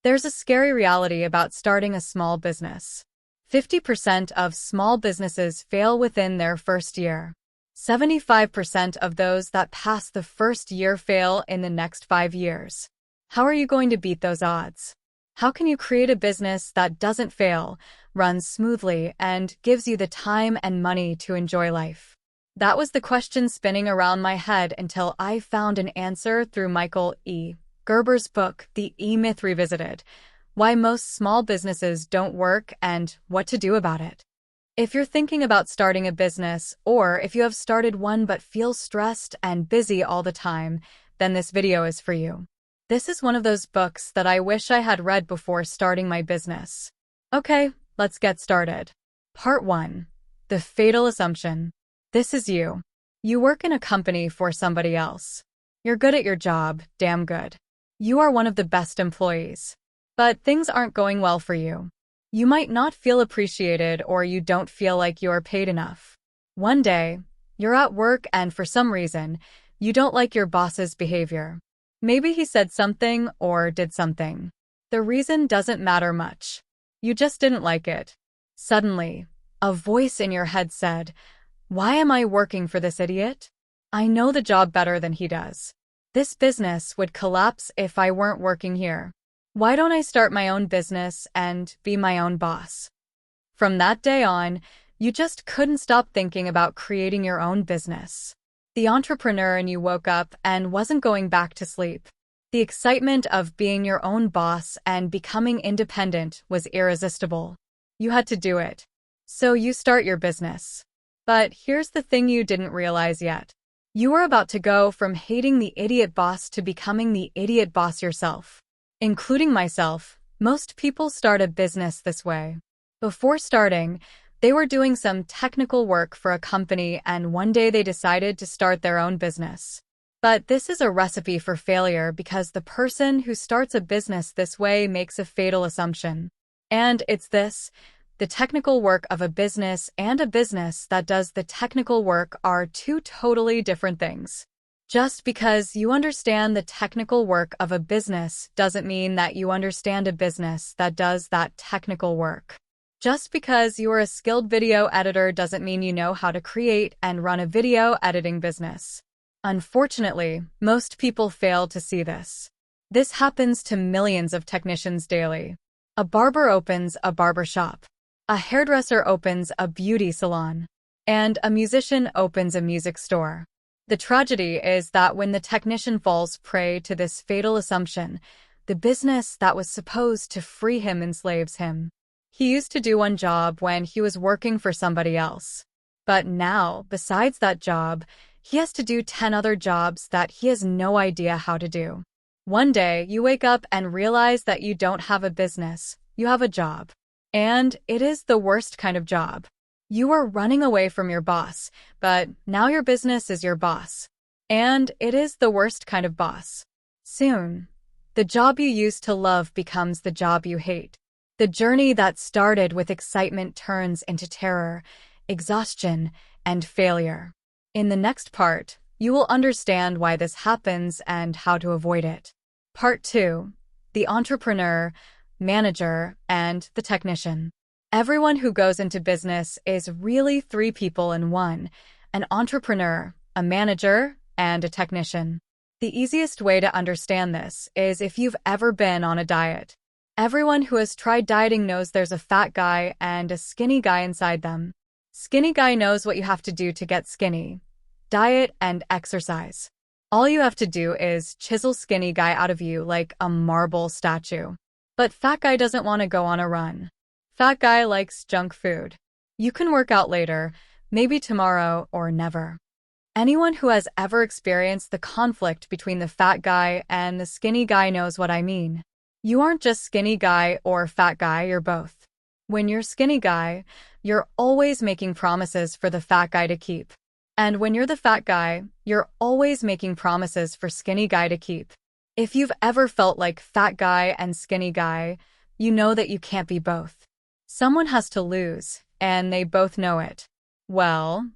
There's a scary reality about starting a small business. 50% of small businesses fail within their first year. 75% of those that pass the first year fail in the next 5 years. How are you going to beat those odds? How can you create a business that doesn't fail, runs smoothly, and gives you the time and money to enjoy life? That was the question spinning around my head until I found an answer through Michael E. Gerber's book, The E-Myth Revisited: Why Most Small Businesses Don't Work and What to Do About It. If you're thinking about starting a business, or if you have started one but feel stressed and busy all the time, then this video is for you. This is one of those books that I wish I had read before starting my business. Okay, let's get started. Part 1. The Fatal Assumption. This is you. You work in a company for somebody else. You're good at your job, damn good. You are one of the best employees. But things aren't going well for you. You might not feel appreciated, or you don't feel like you're paid enough. One day, you're at work and for some reason, you don't like your boss's behavior. Maybe he said something or did something. The reason doesn't matter much. You just didn't like it. Suddenly, a voice in your head said, "Why am I working for this idiot? I know the job better than he does. This business would collapse if I weren't working here. Why don't I start my own business and be my own boss?" From that day on, you just couldn't stop thinking about creating your own business. The entrepreneur in you woke up and wasn't going back to sleep. The excitement of being your own boss and becoming independent was irresistible. You had to do it. So you start your business. But here's the thing you didn't realize yet. You were about to go from hating the idiot boss to becoming the idiot boss yourself. Including myself, most people start a business this way. Before starting, they were doing some technical work for a company, and one day they decided to start their own business. But this is a recipe for failure because the person who starts a business this way makes a fatal assumption. And it's this: the technical work of a business and a business that does the technical work are two totally different things. Just because you understand the technical work of a business doesn't mean that you understand a business that does that technical work. Just because you are a skilled video editor doesn't mean you know how to create and run a video editing business. Unfortunately, most people fail to see this. This happens to millions of technicians daily. A barber opens a barber shop. A hairdresser opens a beauty salon. And a musician opens a music store. The tragedy is that when the technician falls prey to this fatal assumption, the business that was supposed to free him enslaves him. He used to do one job when he was working for somebody else. But now, besides that job, he has to do 10 other jobs that he has no idea how to do. One day, you wake up and realize that you don't have a business, you have a job. And it is the worst kind of job. You are running away from your boss, but now your business is your boss. And it is the worst kind of boss. Soon, the job you used to love becomes the job you hate. The journey that started with excitement turns into terror, exhaustion, and failure. In the next part, you will understand why this happens and how to avoid it. Part 2. The Entrepreneur, Manager, and the Technician. Everyone who goes into business is really 3 people in one: an entrepreneur, a manager, and a technician. The easiest way to understand this is if you've ever been on a diet. Everyone who has tried dieting knows there's a fat guy and a skinny guy inside them. Skinny guy knows what you have to do to get skinny: diet and exercise. All you have to do is chisel skinny guy out of you like a marble statue. But fat guy doesn't want to go on a run. Fat guy likes junk food. You can work out later, maybe tomorrow or never. Anyone who has ever experienced the conflict between the fat guy and the skinny guy knows what I mean. You aren't just skinny guy or fat guy, you're both. When you're skinny guy, you're always making promises for the fat guy to keep. And when you're the fat guy, you're always making promises for skinny guy to keep. If you've ever felt like fat guy and skinny guy, you know that you can't be both. Someone has to lose, and they both know it. Well,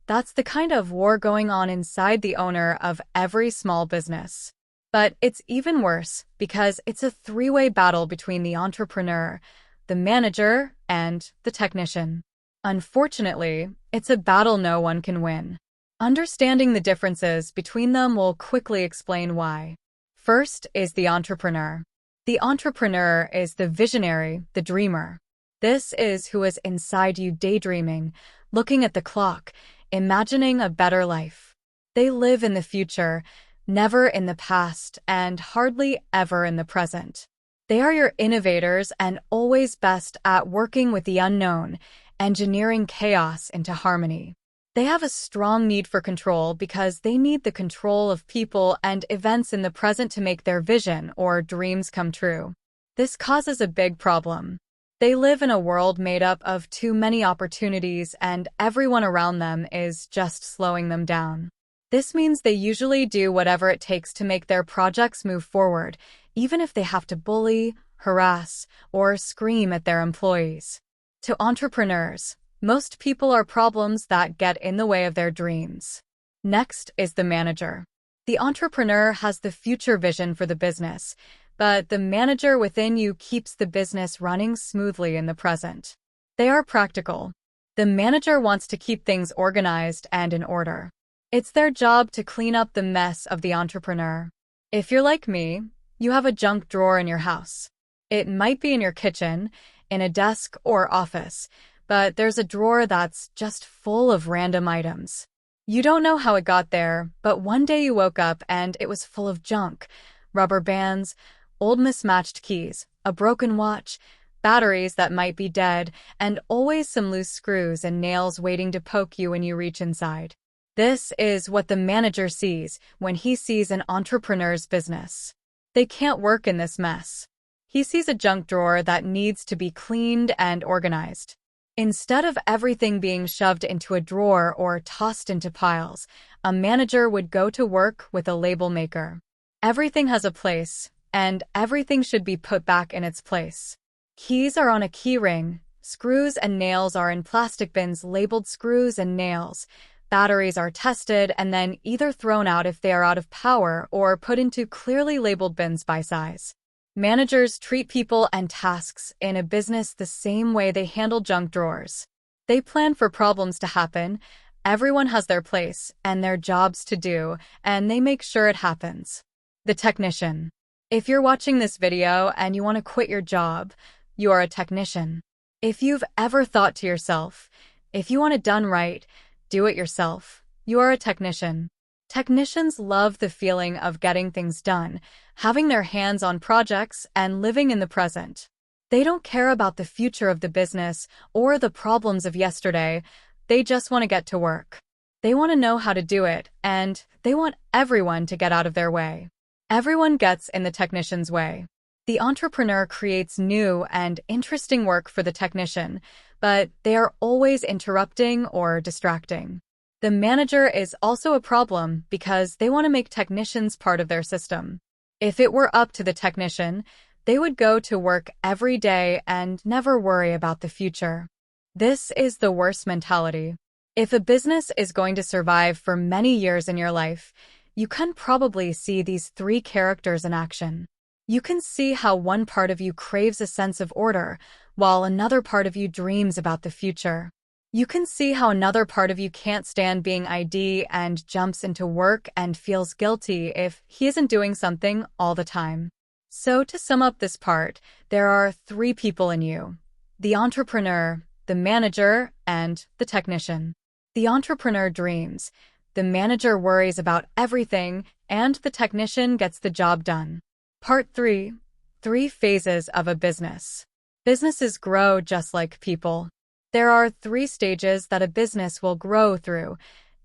that's the kind of war going on inside the owner of every small business. But it's even worse because it's a three-way battle between the entrepreneur, the manager, and the technician. Unfortunately, it's a battle no one can win. Understanding the differences between them will quickly explain why. First is the entrepreneur. The entrepreneur is the visionary, the dreamer. This is who is inside you daydreaming, looking at the clock, imagining a better life. They live in the future, never in the past, and hardly ever in the present. They are your innovators and always best at working with the unknown, engineering chaos into harmony. They have a strong need for control because they need the control of people and events in the present to make their vision or dreams come true. This causes a big problem. They live in a world made up of too many opportunities, and everyone around them is just slowing them down. This means they usually do whatever it takes to make their projects move forward, even if they have to bully, harass, or scream at their employees. To entrepreneurs, most people are problems that get in the way of their dreams. Next is the manager. The entrepreneur has the future vision for the business, but the manager within you keeps the business running smoothly in the present. They are practical. The manager wants to keep things organized and in order. It's their job to clean up the mess of the entrepreneur. If you're like me, you have a junk drawer in your house. It might be in your kitchen, in a desk or office, but there's a drawer that's just full of random items. You don't know how it got there, but one day you woke up and it was full of junk. Rubber bands, old mismatched keys, a broken watch, batteries that might be dead, and always some loose screws and nails waiting to poke you when you reach inside. This is what the manager sees when he sees an entrepreneur's business. They can't work in this mess. He sees a junk drawer that needs to be cleaned and organized. Instead of everything being shoved into a drawer or tossed into piles, a manager would go to work with a label maker. Everything has a place, and everything should be put back in its place. Keys are on a key ring, screws and nails are in plastic bins labeled screws and nails, batteries are tested and then either thrown out if they are out of power or put into clearly labeled bins by size. Managers treat people and tasks in a business the same way they handle junk drawers. They plan for problems to happen, everyone has their place and their jobs to do, and they make sure it happens. The technician. If you're watching this video and you want to quit your job, you are a technician. If you've ever thought to yourself, if you want it done right, do it yourself, you are a technician. Technicians love the feeling of getting things done, having their hands on projects, and living in the present. They don't care about the future of the business or the problems of yesterday, they just want to get to work. They want to know how to do it, and they want everyone to get out of their way. Everyone gets in the technician's way. The entrepreneur creates new and interesting work for the technician, but they are always interrupting or distracting. The manager is also a problem because they want to make technicians part of their system. If it were up to the technician, they would go to work every day and never worry about the future. This is the worst mentality. If a business is going to survive for many years in your life, you can probably see these three characters in action. You can see how one part of you craves a sense of order, while another part of you dreams about the future. You can see how another part of you can't stand being ID and jumps into work and feels guilty if he isn't doing something all the time. So to sum up this part, there are three people in you: the entrepreneur, the manager, and the technician. The entrepreneur dreams, the manager worries about everything, and the technician gets the job done. Part 3. 3 phases of a business. Businesses grow just like people. There are 3 stages that a business will grow through: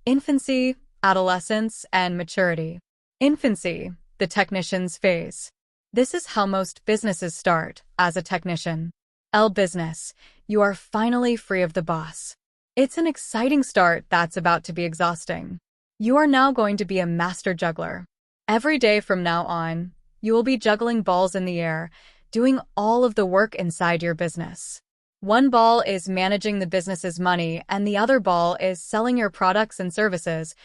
infancy, adolescence, and maturity. Infancy, the technician's phase. This is how most businesses start, as a technician. Business, you are finally free of the boss. It's an exciting start that's about to be exhausting. You are now going to be a master juggler. Every day from now on, you will be juggling balls in the air, doing all of the work inside your business. One ball is managing the business's money, and the other ball is selling your products and services,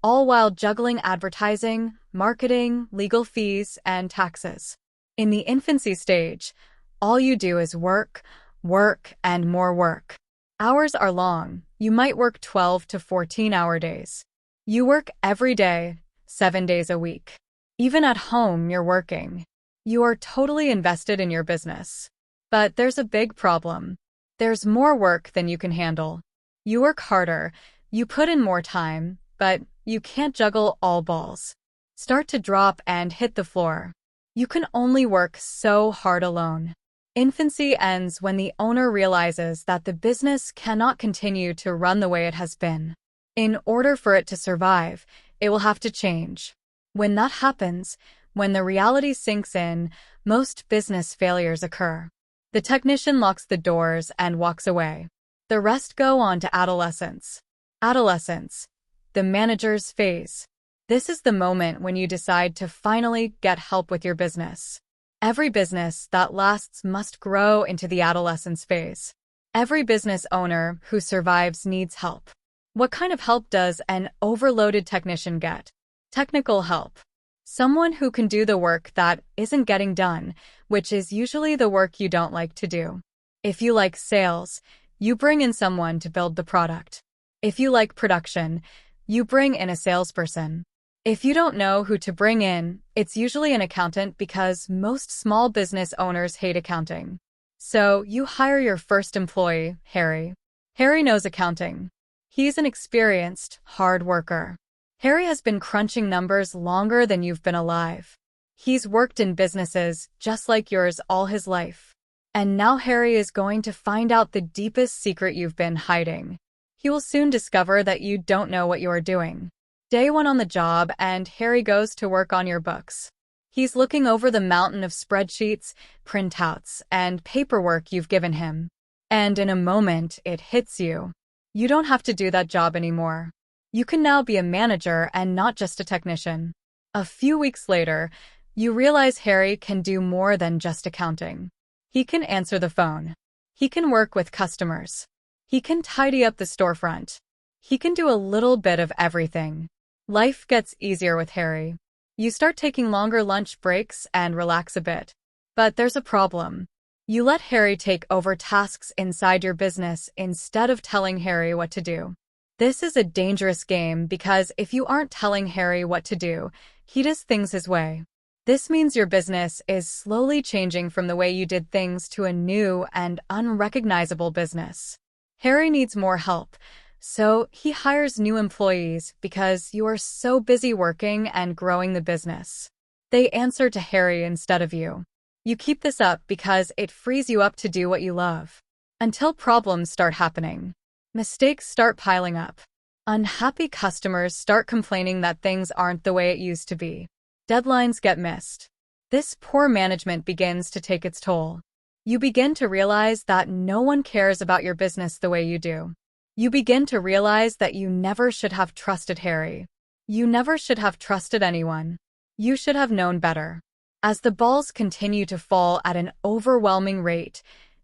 all while juggling advertising, marketing, legal fees, and taxes. In the infancy stage, all you do is work, work, and more work. Hours are long. You might work 12 to 14-hour days. You work every day, 7 days a week. Even at home, you're working. You are totally invested in your business. But there's a big problem. There's more work than you can handle. You work harder, you put in more time, but you can't juggle all balls. Start to drop and hit the floor. You can only work so hard alone. Infancy ends when the owner realizes that the business cannot continue to run the way it has been. In order for it to survive, it will have to change. When that happens, when the reality sinks in, most business failures occur. The technician locks the doors and walks away. The rest go on to adolescence. Adolescence, the manager's phase. This is the moment when you decide to finally get help with your business. Every business that lasts must grow into the adolescence phase. Every business owner who survives needs help. What kind of help does an overloaded technician get? Technical help. Someone who can do the work that isn't getting done, which is usually the work you don't like to do. If you like sales, you bring in someone to build the product. If you like production, you bring in a salesperson. If you don't know who to bring in, it's usually an accountant because most small business owners hate accounting. So you hire your first employee, Harry. Harry knows accounting. He's an experienced, hard worker. Harry has been crunching numbers longer than you've been alive. He's worked in businesses just like yours all his life. And now Harry is going to find out the deepest secret you've been hiding. He will soon discover that you don't know what you are doing. Day 1 on the job, and Harry goes to work on your books. He's looking over the mountain of spreadsheets, printouts, and paperwork you've given him. And in a moment, it hits you. You don't have to do that job anymore. You can now be a manager and not just a technician. A few weeks later, you realize Harry can do more than just accounting. He can answer the phone. He can work with customers. He can tidy up the storefront. He can do a little bit of everything. Life gets easier with Harry. You start taking longer lunch breaks and relax a bit. But there's a problem. You let Harry take over tasks inside your business instead of telling Harry what to do. This is a dangerous game because if you aren't telling Harry what to do, he does things his way. This means your business is slowly changing from the way you did things to a new and unrecognizable business. Harry needs more help. So he hires new employees because you are so busy working and growing the business. They answer to Harry instead of you. You keep this up because it frees you up to do what you love. Until problems start happening. Mistakes start piling up. Unhappy customers start complaining that things aren't the way it used to be. Deadlines get missed. This poor management begins to take its toll. You begin to realize that no one cares about your business the way you do. You begin to realize that you never should have trusted Harry. You never should have trusted anyone. You should have known better. As the balls continue to fall at an overwhelming rate,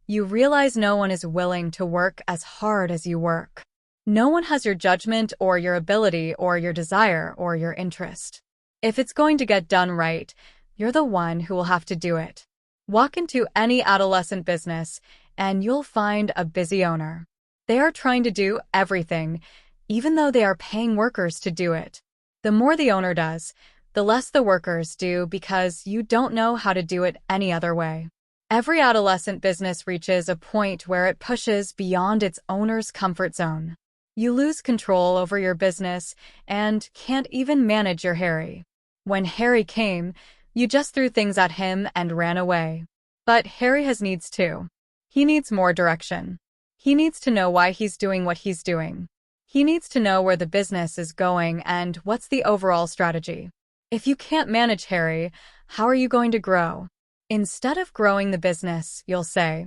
you realize no one is willing to work as hard as you work. No one has your judgment or your ability or your desire or your interest. If it's going to get done right, you're the one who will have to do it. Walk into any adolescent business, and you'll find a busy owner. They are trying to do everything, even though they are paying workers to do it. The more the owner does, the less the workers do because you don't know how to do it any other way. Every adolescent business reaches a point where it pushes beyond its owner's comfort zone. You lose control over your business and can't even manage your Harry. When Harry came, you just threw things at him and ran away. But Harry has needs too. He needs more direction. He needs to know why he's doing what he's doing. He needs to know where the business is going and what's the overall strategy. If you can't manage Harry, how are you going to grow? Instead of growing the business, you'll say,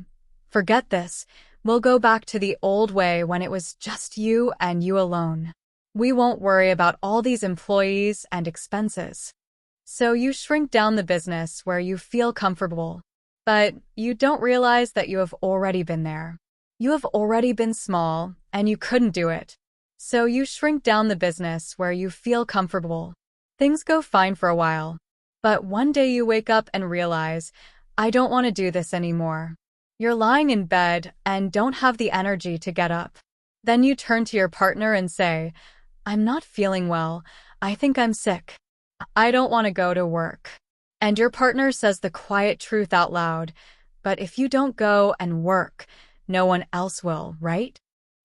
"Forget this. We'll go back to the old way when it was just you and you alone. We won't worry about all these employees and expenses." So you shrink down the business where you feel comfortable. But you don't realize that you have already been there. You have already been small, and you couldn't do it. So you shrink down the business where you feel comfortable. Things go fine for a while. But one day you wake up and realize, I don't want to do this anymore. You're lying in bed and don't have the energy to get up. Then you turn to your partner and say, I'm not feeling well. I think I'm sick. I don't want to go to work. And your partner says the quiet truth out loud. But if you don't go and work, no one else will, right?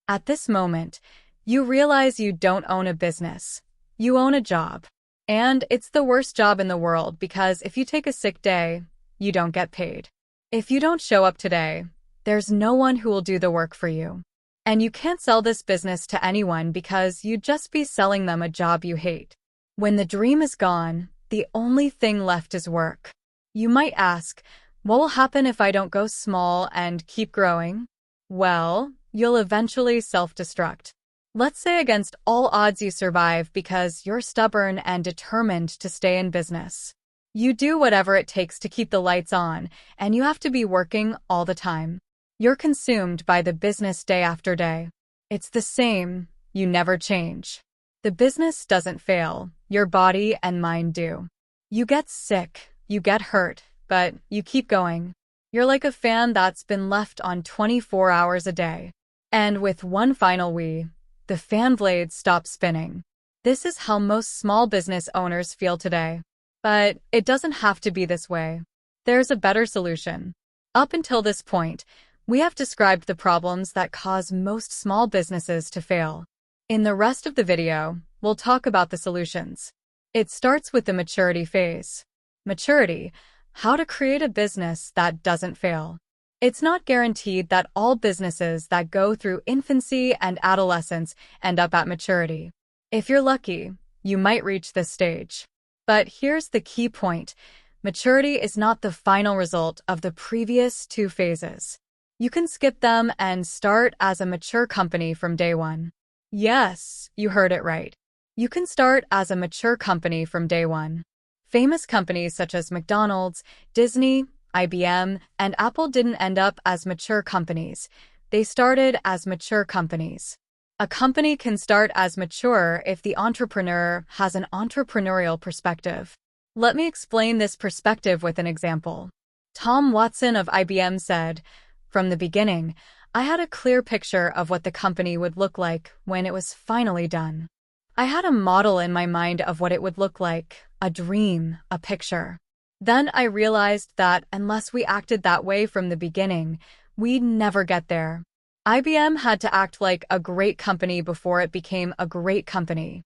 At this moment, you realize you don't own a business. You own a job. And it's the worst job in the world because if you take a sick day, you don't get paid. If you don't show up today, there's no one who will do the work for you. And you can't sell this business to anyone because you'd just be selling them a job you hate. When the dream is gone, the only thing left is work. You might ask, what will happen if I don't go small and keep growing? Well, you'll eventually self-destruct. Let's say against all odds you survive because you're stubborn and determined to stay in business. You do whatever it takes to keep the lights on, and you have to be working all the time. You're consumed by the business day after day. It's the same, you never change. The business doesn't fail, your body and mind do. You get sick, you get hurt, but you keep going. You're like a fan that's been left on 24 hours a day. And with one final wee, the fan blades stop spinning. This is how most small business owners feel today. But it doesn't have to be this way. There's a better solution. Up until this point, we have described the problems that cause most small businesses to fail. In the rest of the video, we'll talk about the solutions. It starts with the maturity phase. Maturity, how to create a business that doesn't fail. It's not guaranteed that all businesses that go through infancy and adolescence end up at maturity. If you're lucky, you might reach this stage. But here's the key point. Maturity is not the final result of the previous two phases. You can skip them and start as a mature company from day one. Yes, you heard it right. You can start as a mature company from day one. Famous companies such as McDonald's, Disney, IBM, and Apple didn't end up as mature companies. They started as mature companies. A company can start as mature if the entrepreneur has an entrepreneurial perspective. Let me explain this perspective with an example. Tom Watson of IBM said, "From the beginning, I had a clear picture of what the company would look like when it was finally done. I had a model in my mind of what it would look like, a dream, a picture. Then I realized that unless we acted that way from the beginning, we'd never get there. IBM had to act like a great company before it became a great company."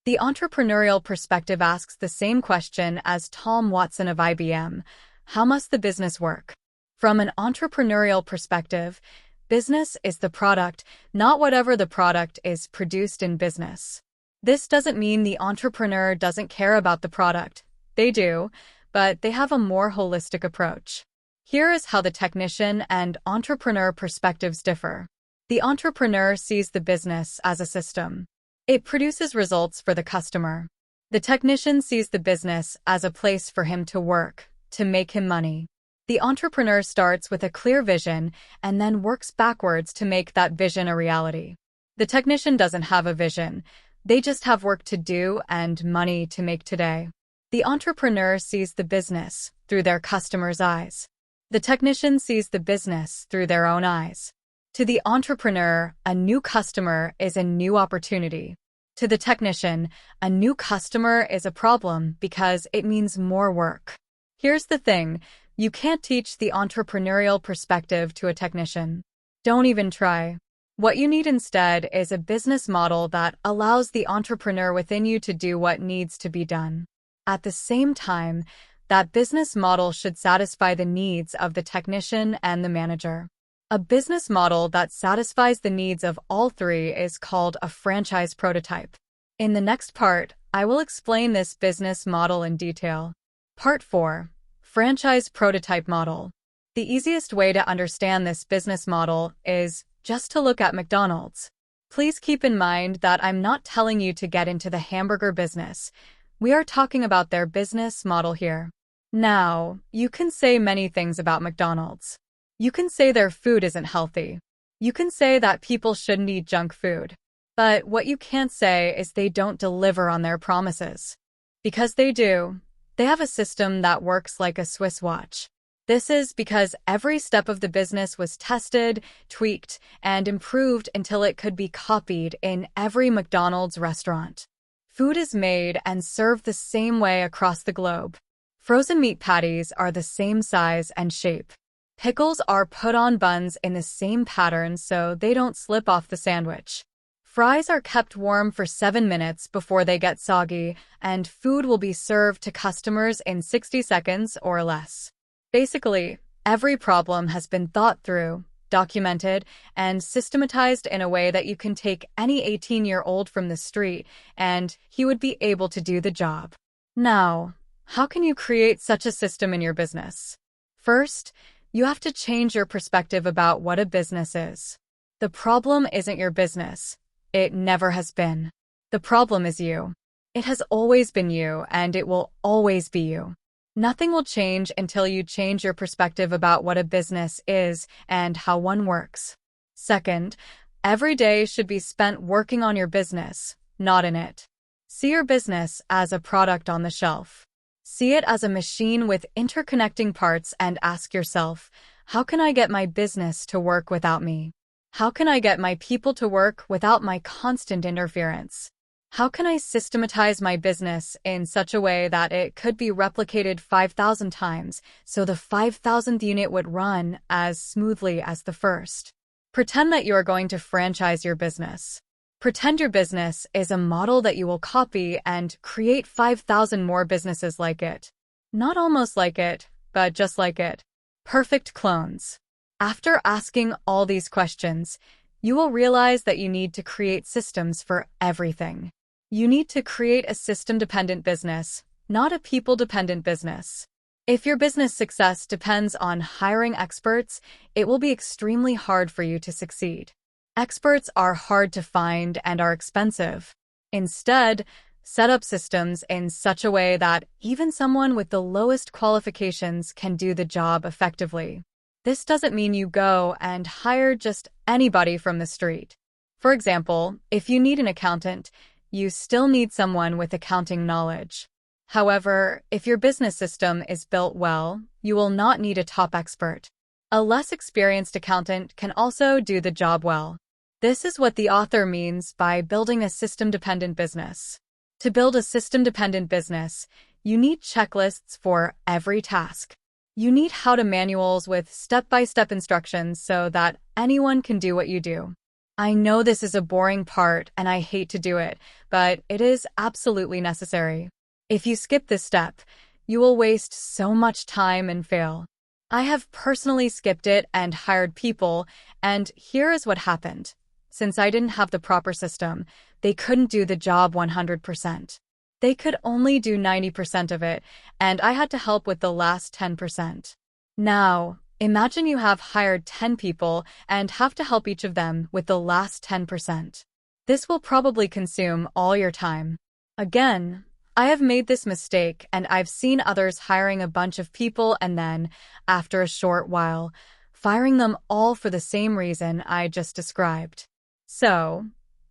The entrepreneurial perspective asks the same question as Tom Watson of IBM. How must the business work? From an entrepreneurial perspective, business is the product, not whatever the product is produced in business. This doesn't mean the entrepreneur doesn't care about the product. They do, but they have a more holistic approach. Here is how the technician and entrepreneur perspectives differ. The entrepreneur sees the business as a system. It produces results for the customer. The technician sees the business as a place for him to work, to make him money. The entrepreneur starts with a clear vision and then works backwards to make that vision a reality. The technician doesn't have a vision. They just have work to do and money to make today. The entrepreneur sees the business through their customer's eyes. The technician sees the business through their own eyes. To the entrepreneur, a new customer is a new opportunity. To the technician, a new customer is a problem because it means more work. Here's the thing, you can't teach the entrepreneurial perspective to a technician. Don't even try. What you need instead is a business model that allows the entrepreneur within you to do what needs to be done. At the same time, that business model should satisfy the needs of the technician and the manager. A business model that satisfies the needs of all three is called a franchise prototype. In the next part, I will explain this business model in detail. Part 4. Franchise Prototype Model. The easiest way to understand this business model is just to look at McDonald's. Please keep in mind that I'm not telling you to get into the hamburger business. We are talking about their business model here. Now, you can say many things about McDonald's. You can say their food isn't healthy. You can say that people shouldn't eat junk food. But what you can't say is they don't deliver on their promises. Because they do. They have a system that works like a Swiss watch. This is because every step of the business was tested, tweaked, and improved until it could be copied in every McDonald's restaurant. Food is made and served the same way across the globe. Frozen meat patties are the same size and shape. Pickles are put on buns in the same pattern so they don't slip off the sandwich. Fries are kept warm for 7 minutes before they get soggy, and food will be served to customers in 60 seconds or less. Basically, every problem has been thought through, documented, and systematized in a way that you can take any 18-year-old from the street and he would be able to do the job. Now, how can you create such a system in your business? First, you have to change your perspective about what a business is. The problem isn't your business. It never has been. The problem is you. It has always been you, and it will always be you. Nothing will change until you change your perspective about what a business is and how one works. Second, every day should be spent working on your business, not in it. See your business as a product on the shelf. See it as a machine with interconnecting parts and ask yourself, how can I get my business to work without me? How can I get my people to work without my constant interference? How can I systematize my business in such a way that it could be replicated 5,000 times so the 5,000th unit would run as smoothly as the first? Pretend that you are going to franchise your business. Pretend your business is a model that you will copy and create 5,000 more businesses like it. Not almost like it, but just like it. Perfect clones. After asking all these questions, you will realize that you need to create systems for everything. You need to create a system-dependent business, not a people-dependent business. If your business success depends on hiring experts, it will be extremely hard for you to succeed. Experts are hard to find and are expensive. Instead, set up systems in such a way that even someone with the lowest qualifications can do the job effectively. This doesn't mean you go and hire just anybody from the street. For example, if you need an accountant, you still need someone with accounting knowledge. However, if your business system is built well, you will not need a top expert. A less experienced accountant can also do the job well. This is what the author means by building a system-dependent business. To build a system-dependent business, you need checklists for every task. You need how-to manuals with step-by-step instructions so that anyone can do what you do. I know this is a boring part and I hate to do it, but it is absolutely necessary. If you skip this step, you will waste so much time and fail. I have personally skipped it and hired people, and here is what happened. Since I didn't have the proper system, they couldn't do the job 100%. They could only do 90% of it, and I had to help with the last 10%. Now, imagine you have hired 10 people and have to help each of them with the last 10%. This will probably consume all your time. Again, I have made this mistake and I've seen others hiring a bunch of people and then, after a short while, firing them all for the same reason I just described. So,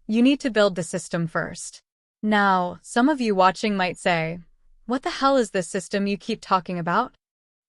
you need to build the system first. Now, some of you watching might say, what the hell is this system you keep talking about?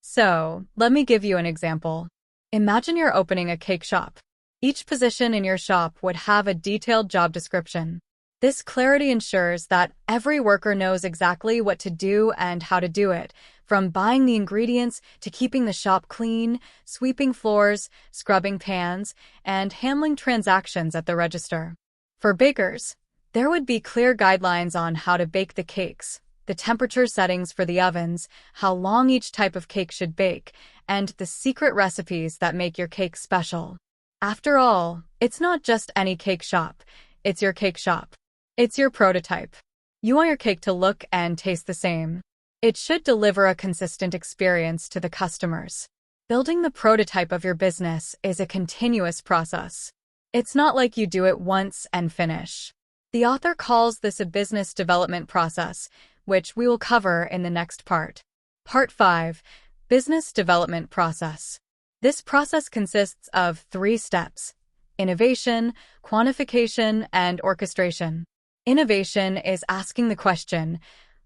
So, let me give you an example. Imagine you're opening a cake shop. Each position in your shop would have a detailed job description. This clarity ensures that every worker knows exactly what to do and how to do it, from buying the ingredients to keeping the shop clean, sweeping floors, scrubbing pans, and handling transactions at the register. For bakers, there would be clear guidelines on how to bake the cakes, the temperature settings for the ovens, how long each type of cake should bake, and the secret recipes that make your cake special. After all, it's not just any cake shop, it's your cake shop. It's your prototype. You want your cake to look and taste the same. It should deliver a consistent experience to the customers. Building the prototype of your business is a continuous process. It's not like you do it once and finish. The author calls this a business development process, which we will cover in the next part. Part 5. Business Development Process. This process consists of 3 steps: innovation, quantification, and orchestration. Innovation is asking the question,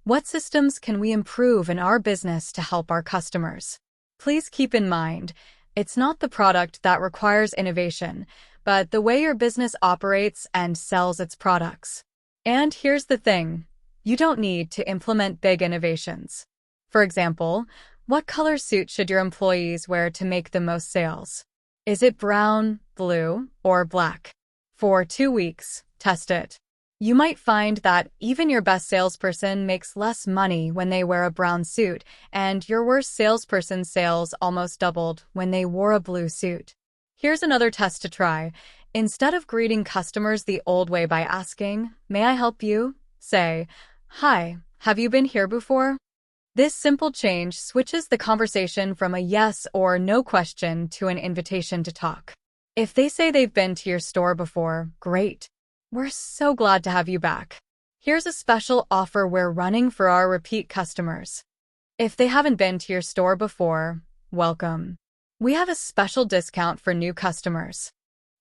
what systems can we improve in our business to help our customers? Please keep in mind, it's not the product that requires innovation, but the way your business operates and sells its products. And here's the thing, you don't need to implement big innovations. For example, what color suit should your employees wear to make the most sales? Is it brown, blue, or black? For 2 weeks, test it. You might find that even your best salesperson makes less money when they wear a brown suit, and your worst salesperson's sales almost doubled when they wore a blue suit. Here's another test to try. Instead of greeting customers the old way by asking, "May I help you?" say, "Hi, have you been here before?" This simple change switches the conversation from a yes or no question to an invitation to talk. If they say they've been to your store before, great. We're so glad to have you back. Here's a special offer we're running for our repeat customers. If they haven't been to your store before, welcome. We have a special discount for new customers.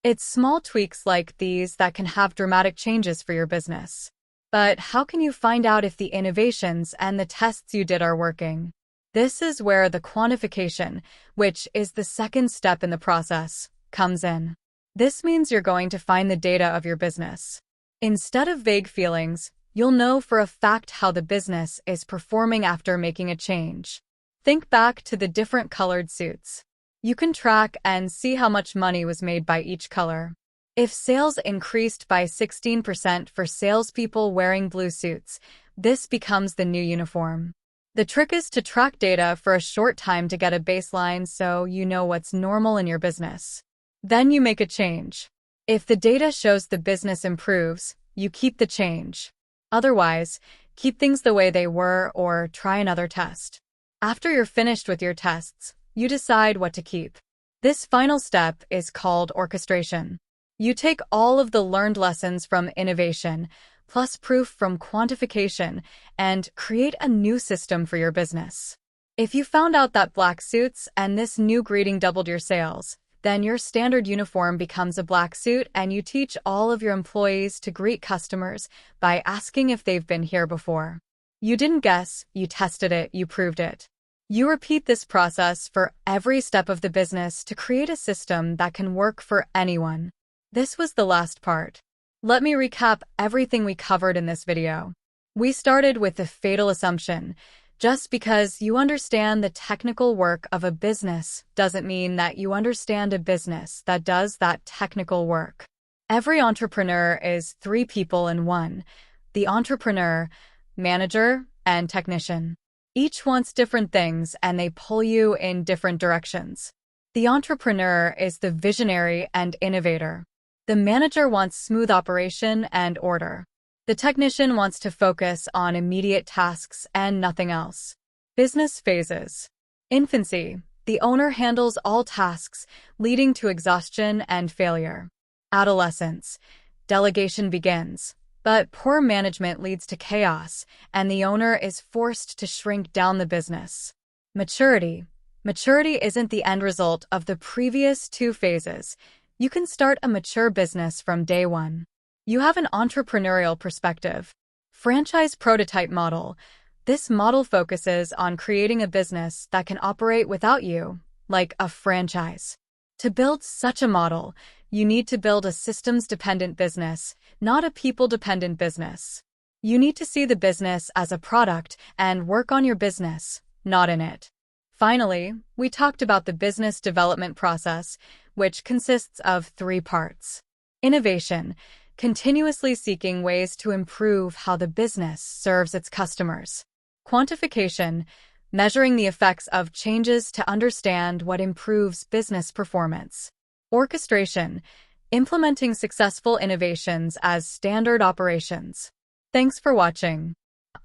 It's small tweaks like these that can have dramatic changes for your business. But how can you find out if the innovations and the tests you did are working? This is where the quantification, which is the second step in the process, comes in. This means you're going to find the data of your business. Instead of vague feelings, you'll know for a fact how the business is performing after making a change. Think back to the different colored suits. You can track and see how much money was made by each color. If sales increased by 16% for salespeople wearing blue suits, this becomes the new uniform. The trick is to track data for a short time to get a baseline so you know what's normal in your business. Then you make a change. If the data shows the business improves, you keep the change. Otherwise, keep things the way they were or try another test. After you're finished with your tests, you decide what to keep. This final step is called orchestration. You take all of the learned lessons from innovation, plus proof from quantification, and create a new system for your business. If you found out that black suits and this new greeting doubled your sales, then your standard uniform becomes a black suit and you teach all of your employees to greet customers by asking if they've been here before. You didn't guess, you tested it, you proved it. You repeat this process for every step of the business to create a system that can work for anyone. This was the last part. Let me recap everything we covered in this video. We started with the fatal assumption. Just because you understand the technical work of a business doesn't mean that you understand a business that does that technical work. Every entrepreneur is 3 people in one: the entrepreneur, manager, and technician. Each wants different things and they pull you in different directions. The entrepreneur is the visionary and innovator. The manager wants smooth operation and order. The technician wants to focus on immediate tasks and nothing else. Business phases. Infancy. The owner handles all tasks, leading to exhaustion and failure. Adolescence. Delegation begins. But poor management leads to chaos, and the owner is forced to shrink down the business. Maturity. Maturity isn't the end result of the previous 2 phases. You can start a mature business from day 1. You have an entrepreneurial perspective. Franchise prototype model. This model focuses on creating a business that can operate without you, like a franchise. To build such a model, you need to build a systems-dependent business, not a people-dependent business. You need to see the business as a product and work on your business, not in it. Finally, we talked about the business development process, which consists of 3 parts. Innovation, continuously seeking ways to improve how the business serves its customers. Quantification, measuring the effects of changes to understand what improves business performance. Orchestration, implementing successful innovations as standard operations. Thanks for watching.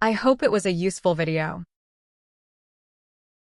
I hope it was a useful video.